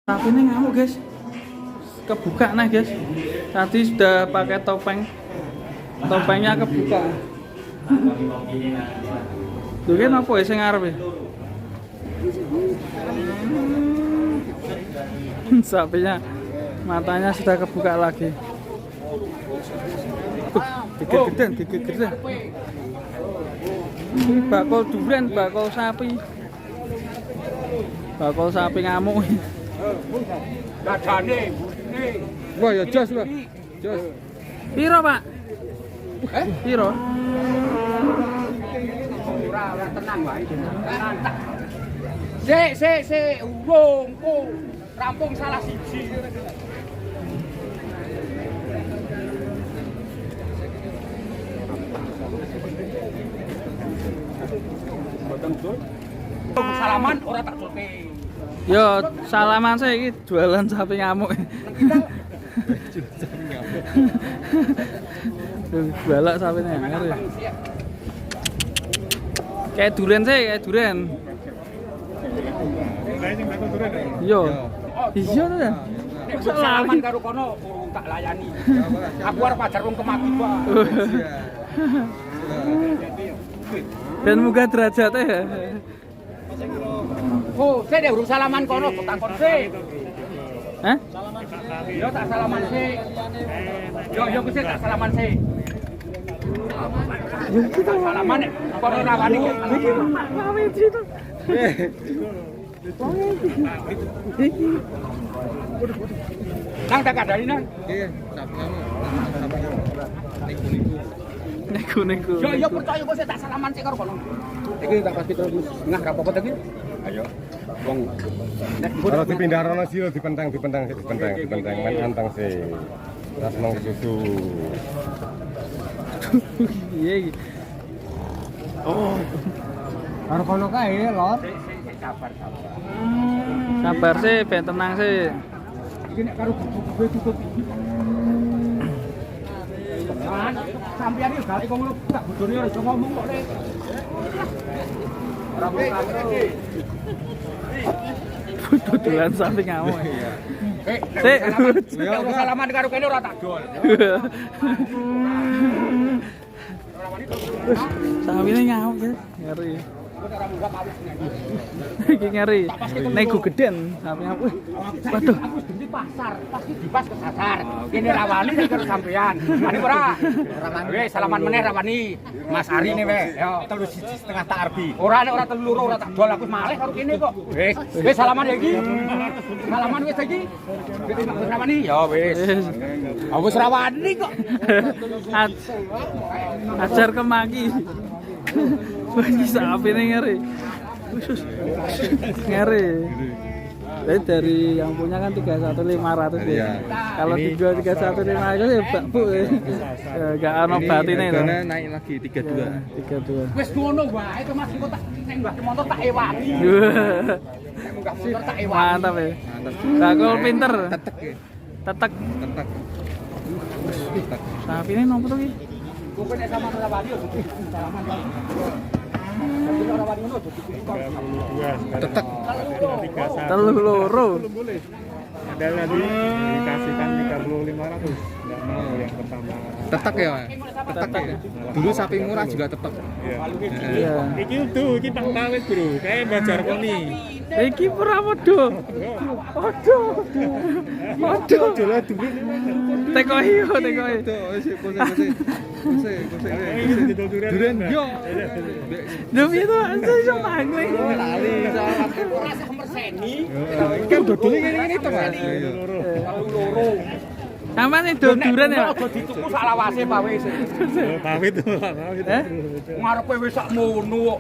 Tapi ini ngamuk guys, kebuka nih guys. Tadi sudah pakai topeng, topengnya kebuka. Tuh kan apa ya yang ngarep ya? Sapinya matanya sudah kebuka lagi. Gigit gede. Ini bakul durian, bakul sapi. Bakul sapi ngamuk. Wah ya jos Pak. Jos. Piro, Pak? Piro? Ora tenang wae. Sik, urung, rampung salah siji. Salaman ora tak culke. Yo, salaman saya iki jualan sapi ngamuk. Balak sapi ngamuk ya. Kayak durian saya, kayak durian. Yo. Iya tuh ya. Nek salaman karo kono urung tak layani. Aku arep ajar wong kemaki wae. Dan muga derajatnya ya. Oh, saya deh urung salaman kono, takon sik. Hah? Yo tak salaman sik. Yo kuwi tak salaman sik. Yo kita Salaman kono rawani iki. Mami itu. Nang tak kadani nang. Iya, sapi ngamuk. Niku. Yo percaya kok saya tak salaman sik karo kono. Iki tak pasti terus ngah ra apa-apa iki. Ayo. Wong Kalau dipindah rono sih dipentang main antang sih. Ras nang susu. Iya iki. Oh, Karo kono kae, Lor. sabar. sabar sih, ben tenang sih. Iki nek karo gue tutup iki. Sampeyan iki gak ngono tak bodone ora iso ngomong kok Lek. Ora mung Dodolan sapi ngamuk. Sik, salaman karo kene ora tak dol. Sapi ini ngamuk ya, ngeri. Iki ngeri. Nego geden sapi ngamuk. Waduh. Aku di pasar, pasti di pas kesasar. Kene rawani karo sampean. Mari ora? Wis salaman meneh rawani. Mas Ari ne wae. Yo 3,5 tak arbi. Ora nek ora 3 loro ora tak dol aku malih karo kene kok. Wis salaman ya iki. Salaman wis iki. Wis rawani ya wis. Aku wis rawani kok. Ajar kemaki. Wah, ini sapi ini ngeri. Ngeri. Jadi dari yang punya kan 31.500 ya. Kalau dijual 31.500 ya Bu. Enggak ono batine lho. Naik lagi 32. 32. Wis ngono wae to Mas, kok tak nek mbah motor tak ewangi. Nek munggah motor tak ewangi. Mantap ya. Bakul pinter. Tetek ya. Tetek. Tetek. Sapi ini nopo tuh iki? Kok nek sama rawani yo salaman. Tetek. Telu loro. Ada lagi dikasihkan 3.500. Enggak mau yang pertama. Tetek ya, Pak? Tetek ya. Dulu sapi murah juga tetek. Iya. Iki tuh, iki pang kawit, Bro. Kayak Banjar Koni. Iki pura podo. Podo. Podo. Dolan duit. Teko iyo, teko iyo. Duren yo. Demi itu saya iso mangling. Lali. Ora sak merseni. Kan dodol ngene-ngene to, Mas. Loro. Sampeyan sing doduran ya, Pak? Aja dituku sak lawase Pak wis. Pamit tuh. Ngarepe wis sak mono kok.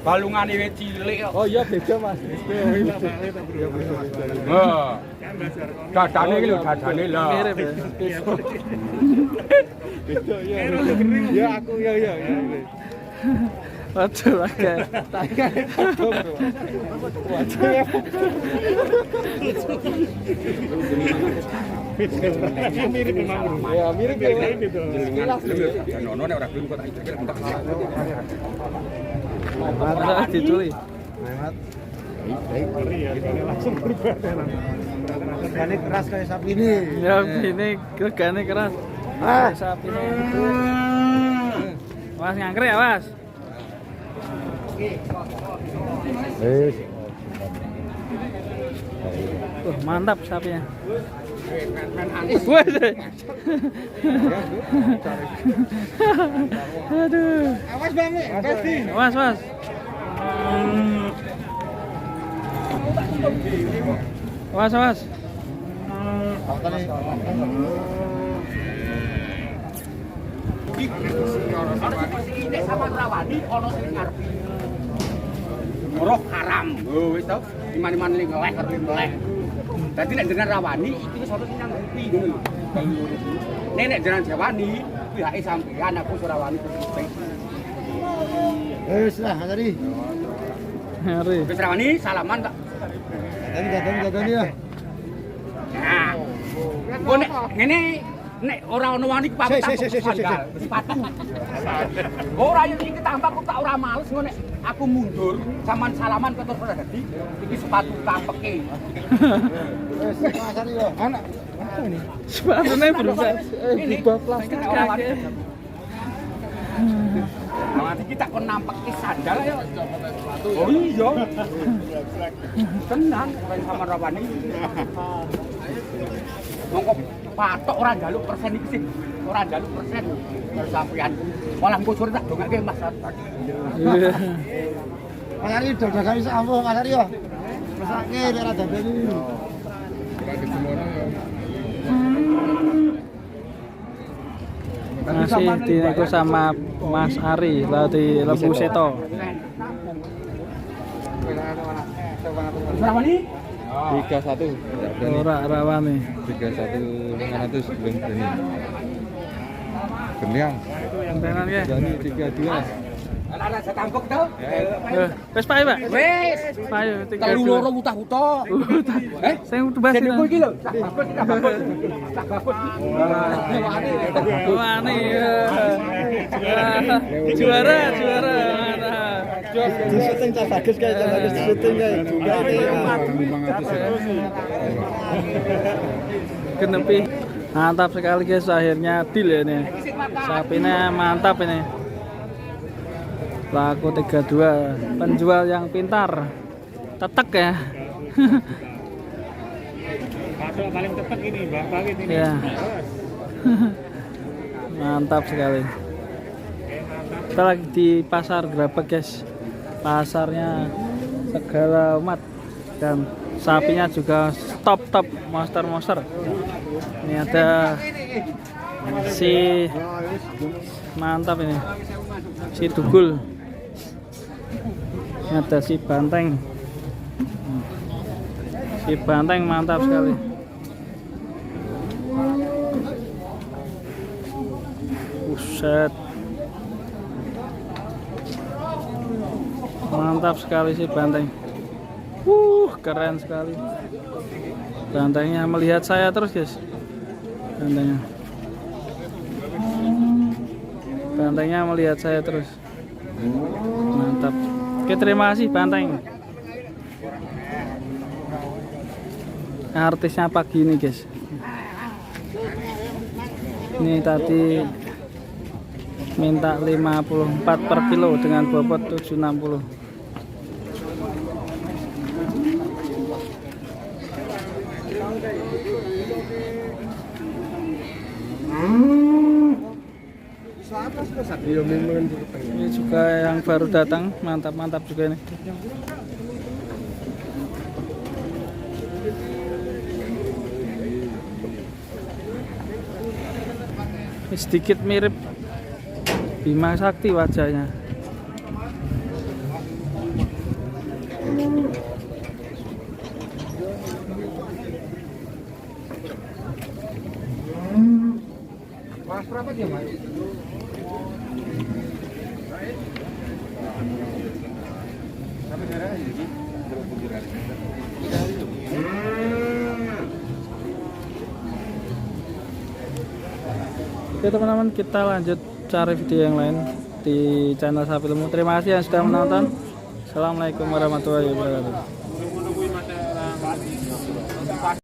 Balungane wis cilik kok. Oh iya beda, Mas. Heeh. Dadane iki lho dadane lho. Mirip ya. Ya aku ya. Waduh lagi. Mirip memang. Ya mirip ya. Nono nek ora gelem kok tak ikir entek. Ada dituli. langsung berubah. Regane keras kayak sapi ini. Ya ini regane keras. Kayak sapi ini. Mas ngangkrik ya, Mas. Wis. Mantap sapinya. Wah. Aduh. Awas Bang, pasti. Mas, Mas. Awas, awas. Ini sama rawani ono sing ngarepi. Roh haram. Oh wis to. Iman-iman ning lek melek. Dadi nek jenengan rawani iki wis ono sing ngarepi ngono lho. Nek jenengan jawani pihake sampeyan aku ora wani kuping. Wis lah, tadi. Hari. Wis rawani salaman tak. Dadani ya. Nah. Engko nek ngene nek ora ono wani pamit sepatu. Ora yo iki tambah kok tak ora males ngono nek aku mundur sampean salaman ketur ora dadi iki sepatu kampeke. Wis pasar yo. Anak. Sepatunya berubah plastik kakek. Nanti kita kon nampake sandal ya. Oh iya. Tenang sama rawani. Mongko patok ora njaluk persen iki sih. Ora njaluk persen karo sampean. Malah engko sore tak dongake Mas. Iya. Mas Ari dagang iso ampuh Mas Ari yo. Mesake ora dadani. Masih dinego sama Mas Ari di Lembu Seto. Rawani 31 Ora rawani. 31.500 belum berani. Geniang. Tenan ya. Berani 32. ana setampuk to. Wis pae, Pak. Wis. Pae 3 loro utah-utah. Sing bebas Jadi ini. kowe iki lho, tak babut. Tak babut. Wani. Juara. Di syuting Cak Bagus kayak Cak Bagus di syuting kayak juga Genepi. Mantap sekali guys, akhirnya deal ya ini. Sapinya mantap ini. Laku 32, penjual yang pintar. Tetek ya. Pasok paling tepat ini, Mbak Bangit ini. Ya. Mantap sekali. Kita lagi di pasar Gerabak guys. Pasarnya segala umat dan sapinya juga top monster. Ini ada si mantap ini, si Dugul. Ini ada si Banteng. Si Banteng mantap sekali. Buset. Mantap sekali si Banteng. Keren sekali. Bantengnya melihat saya terus guys. Bantengnya melihat saya terus. Mantap. Oke, terima kasih Banteng. Artisnya pagi ini guys. Ini tadi minta 54 per kilo dengan bobot 760. Ini juga yang baru datang, mantap juga ini. Ini sedikit mirip Bima Sakti wajahnya. Mas berapa dia, Mas? Sampai daerah ini. Oke teman-teman, kita lanjut cari video yang lain di channel Sapi Lemu. Terima kasih yang sudah menonton. Assalamualaikum warahmatullahi wabarakatuh.